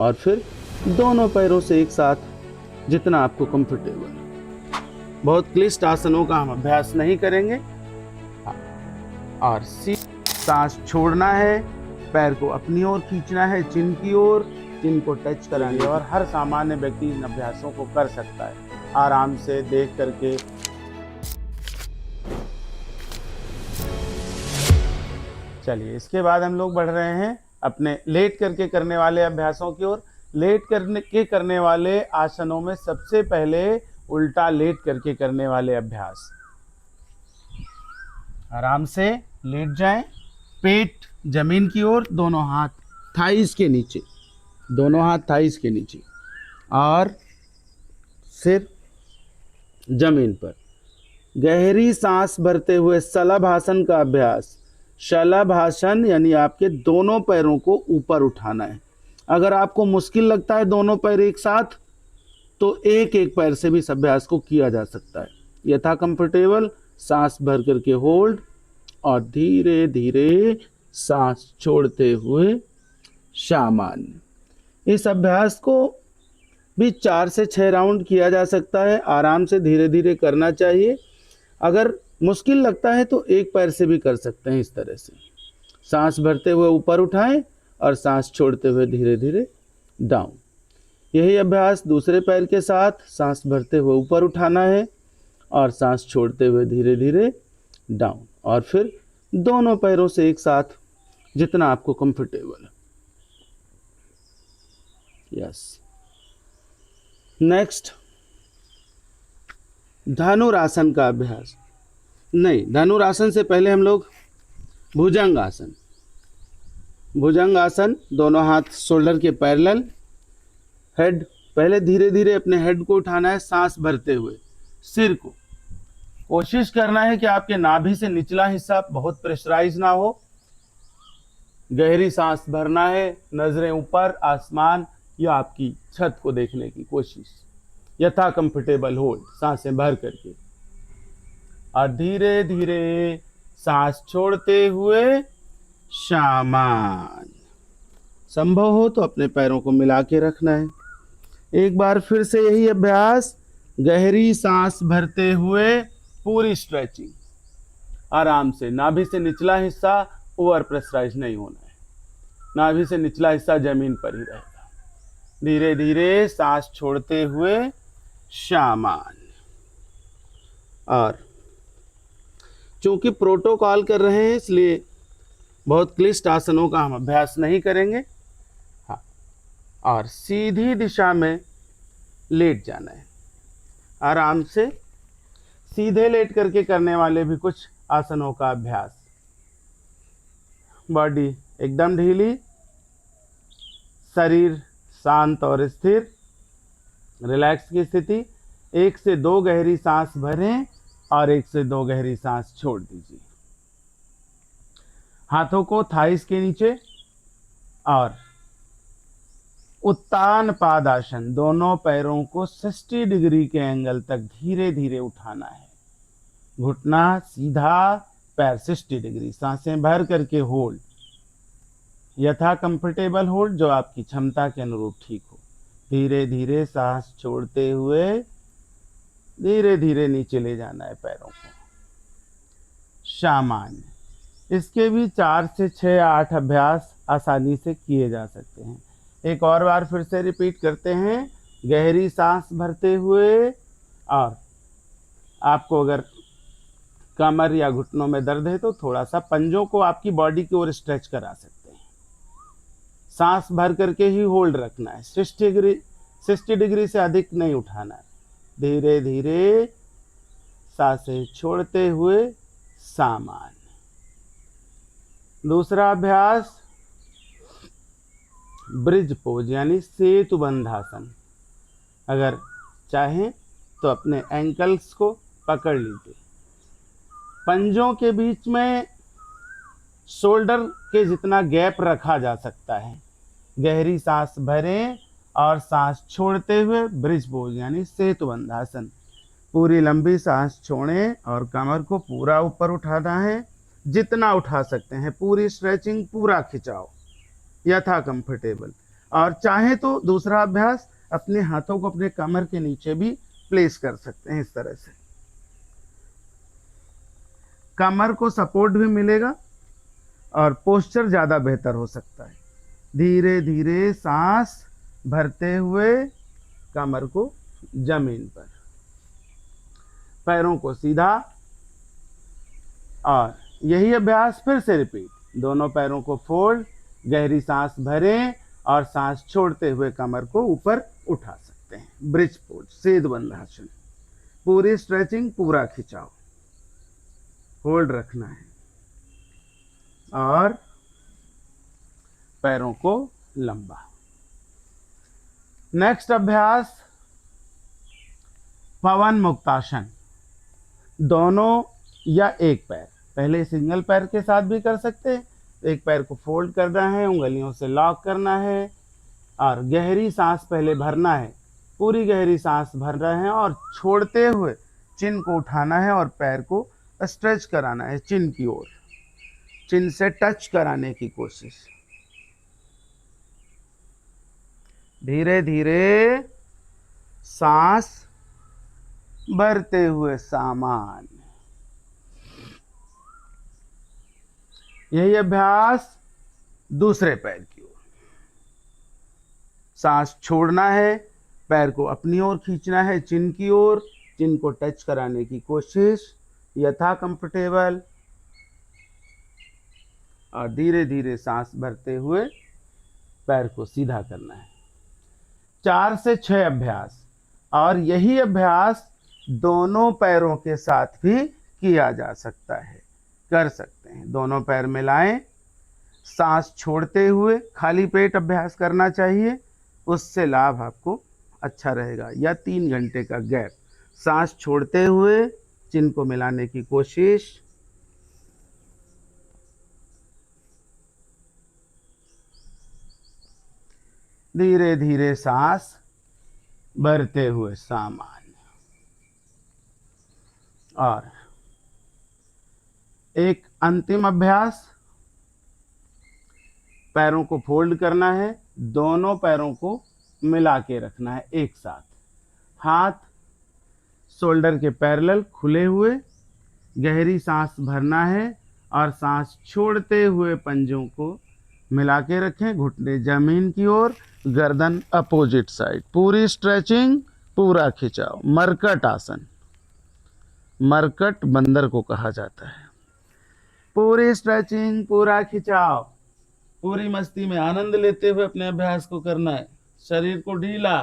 और फिर दोनों पैरों से एक साथ, जितना आपको कंफर्टेबल। बहुत क्लिष्ट आसनों का हम अभ्यास नहीं करेंगे। हाँ, और सांस छोड़ना है, पैर को अपनी ओर खींचना है, चिन की ओर, चिन को टच करेंगे। और हर सामान्य व्यक्ति इन अभ्यासों को कर सकता है आराम से देख करके। चलिए, इसके बाद हम लोग बढ़ रहे हैं अपने लेट करके करने वाले अभ्यासों की ओर। लेट करने वाले आसनों में सबसे पहले उल्टा लेट करके करने वाले अभ्यास। आराम से लेट जाएं, पेट जमीन की ओर, दोनों हाथ थाइस के नीचे, दोनों हाथ थाइस के नीचे, और सिर जमीन पर। गहरी सांस भरते हुए शलभासन का अभ्यास। शलभासन यानी आपके दोनों पैरों को ऊपर उठाना है। अगर आपको मुश्किल लगता है दोनों पैर एक साथ, तो एक एक पैर से भी इस अभ्यास को किया जा सकता है। यथा कंफर्टेबल सांस भर करके होल्ड, और धीरे धीरे सांस छोड़ते हुए सामान्य। इस अभ्यास को भी 4 से 6 राउंड किया जा सकता है। आराम से धीरे धीरे करना चाहिए। अगर मुश्किल लगता है तो एक पैर से भी कर सकते हैं। इस तरह से सांस भरते हुए ऊपर उठाएं और सांस छोड़ते हुए धीरे धीरे डाउन। यही अभ्यास दूसरे पैर के साथ सांस भरते हुए ऊपर उठाना है और सांस छोड़ते हुए धीरे धीरे डाउन, और फिर दोनों पैरों से एक साथ, जितना आपको कंफर्टेबल है। यस। नेक्स्ट, धनुरासन का अभ्यास। नहीं, धनुरासन से पहले हम लोग भुजंगासन। भुजंगासन, दोनों हाथ शोल्डर के पैरेलल, हेड पहले धीरे धीरे अपने हेड को उठाना है सांस भरते हुए। सिर को कोशिश करना है कि आपके नाभि से निचला हिस्सा बहुत प्रेशराइज ना हो। गहरी सांस भरना है, नजरें ऊपर आसमान या आपकी छत को देखने की कोशिश। यथा कंफर्टेबल होल्ड, सांसें भर करके, और धीरे धीरे सांस छोड़ते हुए सामान्य। संभव हो तो अपने पैरों को मिला के रखना है। एक बार फिर से यही अभ्यास, गहरी सांस भरते हुए पूरी स्ट्रेचिंग। आराम से, नाभि से निचला हिस्सा ओवर प्रेशराइज नहीं होना है, नाभि से निचला हिस्सा जमीन पर ही रहेगा। धीरे धीरे सांस छोड़ते हुए सामान्य। और चूंकि प्रोटोकॉल कर रहे हैं इसलिए बहुत क्लिष्ट आसनों का हम अभ्यास नहीं करेंगे। हाँ, और सीधी दिशा में लेट जाना है। आराम से सीधे लेट करके करने वाले भी कुछ आसनों का अभ्यास। बॉडी एकदम ढीली, शरीर शांत और स्थिर, रिलैक्स की स्थिति। 1 से 2 गहरी सांस भरें और 1 से 2 गहरी सांस छोड़ दीजिए। हाथों को थाइस के नीचे, और उत्तान पादासन, दोनों पैरों को 60 डिग्री के एंगल तक धीरे धीरे उठाना है। घुटना सीधा, पैर 60 डिग्री, सांसें भर करके होल्ड। यथा कंफर्टेबल होल्ड, जो आपकी क्षमता के अनुरूप ठीक हो। धीरे धीरे सांस छोड़ते हुए धीरे धीरे नीचे ले जाना है पैरों को। सामान्य। इसके भी 4 से 6 8 अभ्यास आसानी से किए जा सकते हैं। एक और बार फिर से रिपीट करते हैं। गहरी सांस भरते हुए, और आपको अगर कमर या घुटनों में दर्द है तो थोड़ा सा पंजों को आपकी बॉडी की ओर स्ट्रेच करा सकते हैं। सांस भर करके ही होल्ड रखना है। 60 डिग्री से अधिक नहीं उठाना है। धीरे धीरे सांसें छोड़ते हुए सामान्य। दूसरा अभ्यास, ब्रिज पोज यानी सेतु बंधासन। अगर चाहें तो अपने एंकल्स को पकड़ लीजिए। पंजों के बीच में शोल्डर के जितना गैप रखा जा सकता है। गहरी सांस भरें और सांस छोड़ते हुए ब्रिज पोज यानी सेतु बंधासन। पूरी लंबी सांस छोड़ें और कमर को पूरा ऊपर उठाना है, जितना उठा सकते हैं। पूरी स्ट्रेचिंग, पूरा खिंचाव, यथा कंफर्टेबल। और चाहे तो दूसरा अभ्यास अपने हाथों को अपने कमर के नीचे भी प्लेस कर सकते हैं। इस तरह से कमर को सपोर्ट भी मिलेगा और पोस्चर ज़्यादा बेहतर हो सकता है। धीरे धीरे सांस भरते हुए कमर को जमीन पर, पैरों को सीधा, और यही अभ्यास फिर से रिपीट। दोनों पैरों को फोल्ड, गहरी सांस भरें और सांस छोड़ते हुए कमर को ऊपर उठा सकते हैं। ब्रिज पोज, सेतुबंधासन, पूरी स्ट्रेचिंग, पूरा खिंचाव, होल्ड रखना है और पैरों को लंबा। नेक्स्ट अभ्यास पवन मुक्तासन। दोनों या एक पैर, पहले सिंगल पैर के साथ भी कर सकते हैं। एक पैर को फोल्ड करना है, उंगलियों से लॉक करना है और गहरी सांस पहले भरना है। पूरी गहरी सांस भर रहे हैं और छोड़ते हुए चिन को उठाना है और पैर को स्ट्रेच कराना है चिन की ओर, चिन से टच कराने की कोशिश। धीरे धीरे सांस भरते हुए सामान्य। यही अभ्यास दूसरे पैर की ओर। सांस छोड़ना है, पैर को अपनी ओर खींचना है चिन की ओर, चिन को टच कराने की कोशिश यथा कंफर्टेबल, और धीरे धीरे सांस भरते हुए पैर को सीधा करना है। 4 से 6 अभ्यास, और यही अभ्यास दोनों पैरों के साथ भी किया जा सकता है, कर सकते हैं। दोनों पैर मिलाएं, सांस छोड़ते हुए खाली पेट अभ्यास करना चाहिए, उससे लाभ आपको अच्छा रहेगा। या 3 घंटे का गैप, सांस छोड़ते हुए चिन को मिलाने की कोशिश, धीरे धीरे सांस भरते हुए सामान्य। और एक अंतिम अभ्यास, पैरों को फोल्ड करना है, दोनों पैरों को मिला के रखना है एक साथ, हाथ शोल्डर के पैरेलल खुले हुए, गहरी सांस भरना है और सांस छोड़ते हुए पंजों को मिला के रखें, घुटने जमीन की ओर, गर्दन अपोजिट साइड, पूरी स्ट्रेचिंग, पूरा खिंचाव। मरकट आसन, मरकट बंदर को कहा जाता है। पूरी स्ट्रेचिंग, पूरा खिंचाव, पूरी मस्ती में आनंद लेते हुए अपने अभ्यास को करना है। शरीर को ढीला,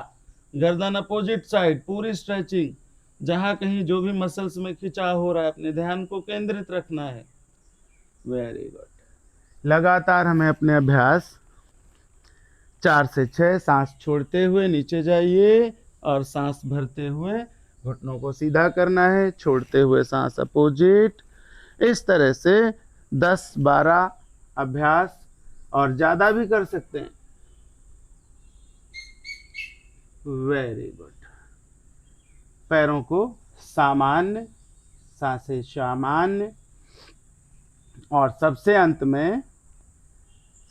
गर्दन अपोजिट साइड, पूरी स्ट्रेचिंग, जहां कहीं जो भी मसल्स में खिंचाव हो रहा है अपने ध्यान को केंद्रित रखना है। Very good. लगातार हमें अपने अभ्यास 4 से 6, सांस छोड़ते हुए नीचे जाइए और सांस भरते हुए घुटनों को सीधा करना है, छोड़ते हुए सांस अपोजिट। इस तरह से 10-12 अभ्यास और ज़्यादा भी कर सकते हैं। Very good. पैरों को सामान्य, सांसें सामान्य, और सबसे अंत में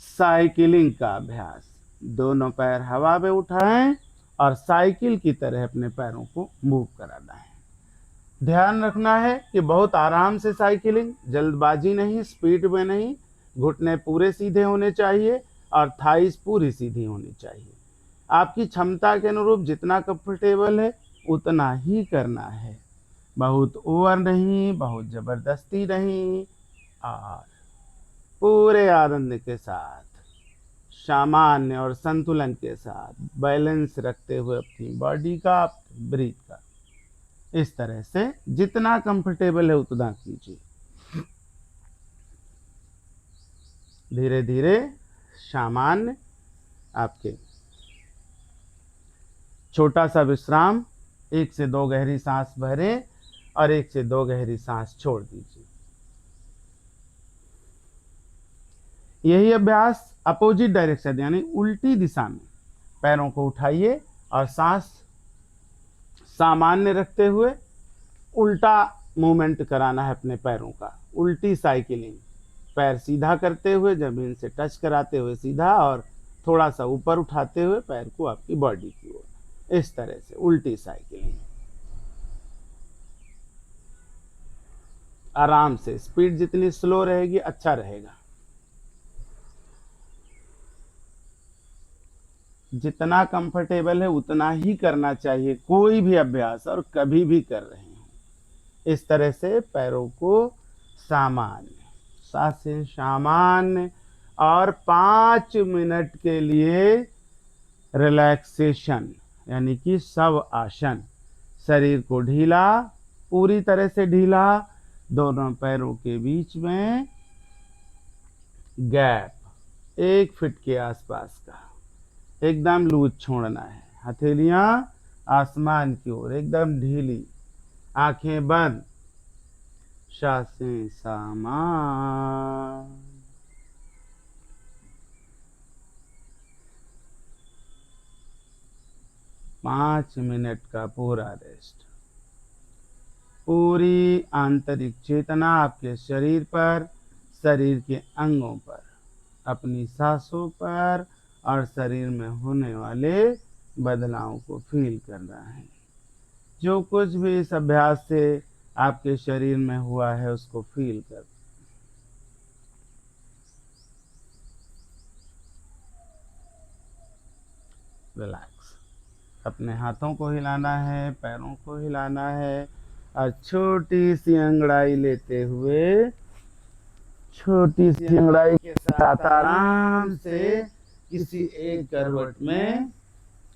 साइकिलिंग का अभ्यास। दोनों पैर हवा में उठाएं और साइकिल की तरह अपने पैरों को मूव कराना है। ध्यान रखना है कि बहुत आराम से साइकिलिंग, जल्दबाजी नहीं, स्पीड में नहीं। घुटने पूरे सीधे होने चाहिए और थाइस पूरी सीधी होनी चाहिए। आपकी क्षमता के अनुरूप जितना कंफर्टेबल है उतना ही करना है, बहुत ओवर नहीं, बहुत ज़बरदस्ती नहीं, और पूरे आनंद के साथ, सामान्य और संतुलन के साथ बैलेंस रखते हुए अपनी बॉडी का, ब्रीथ का, इस तरह से जितना कंफर्टेबल है उतना कीजिए। धीरे धीरे सामान्य, आपके छोटा सा विश्राम, 1 से 2 गहरी सांस भरें और 1 से 2 गहरी सांस छोड़ दीजिए। यही अभ्यास अपोजिट डायरेक्शन यानी उल्टी दिशा में पैरों को उठाइए और सांस सामान्य रखते हुए उल्टा मूवमेंट कराना है अपने पैरों का, उल्टी साइकिलिंग। पैर सीधा करते हुए जमीन से टच कराते हुए सीधा, और थोड़ा सा ऊपर उठाते हुए पैर को आपकी बॉडी की ओर, इस तरह से उल्टी साइकिलिंग। आराम से, स्पीड जितनी स्लो रहेगी अच्छा रहेगा। जितना कंफर्टेबल है उतना ही करना चाहिए, कोई भी अभ्यास, और कभी भी कर रहे हैं। इस तरह से पैरों को सामान्य, सांसें सामान्य, और 5 मिनट के लिए रिलैक्सेशन यानी कि शव आसन। शरीर को ढीला, पूरी तरह से ढीला, दोनों पैरों के बीच में गैप 1 फीट के आसपास का, एकदम लूज छोड़ना है। हथेलियां आसमान की ओर एकदम ढीली, आंखें बंद, सांसें सामान्य। 5 मिनट का पूरा रेस्ट। पूरी आंतरिक चेतना आपके शरीर पर, शरीर के अंगों पर, अपनी सांसों पर और शरीर में होने वाले बदलावों को फील करना है। जो कुछ भी इस अभ्यास से आपके शरीर में हुआ है उसको फील कर। रिलैक्स। अपने हाथों को हिलाना है, पैरों को हिलाना है, और छोटी सी अंगड़ाई लेते हुए, छोटी सी अंगड़ाई के साथ आराम से किसी एक करवट में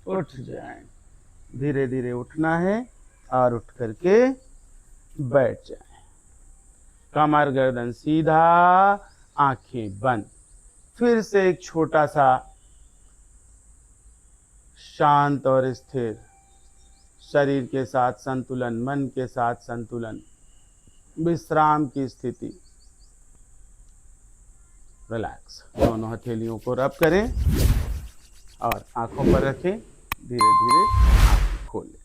उठ जाएं। धीरे धीरे उठना है और उठ करके बैठ जाएं। कमर गर्दन सीधा, आंखें बंद। फिर से एक छोटा सा शांत और स्थिर, शरीर के साथ संतुलन, मन के साथ संतुलन, विश्राम की स्थिति। रिलैक्स। दोनों हथेलियों को रब करें और आंखों पर रखें। धीरे धीरे आंखें खोलें।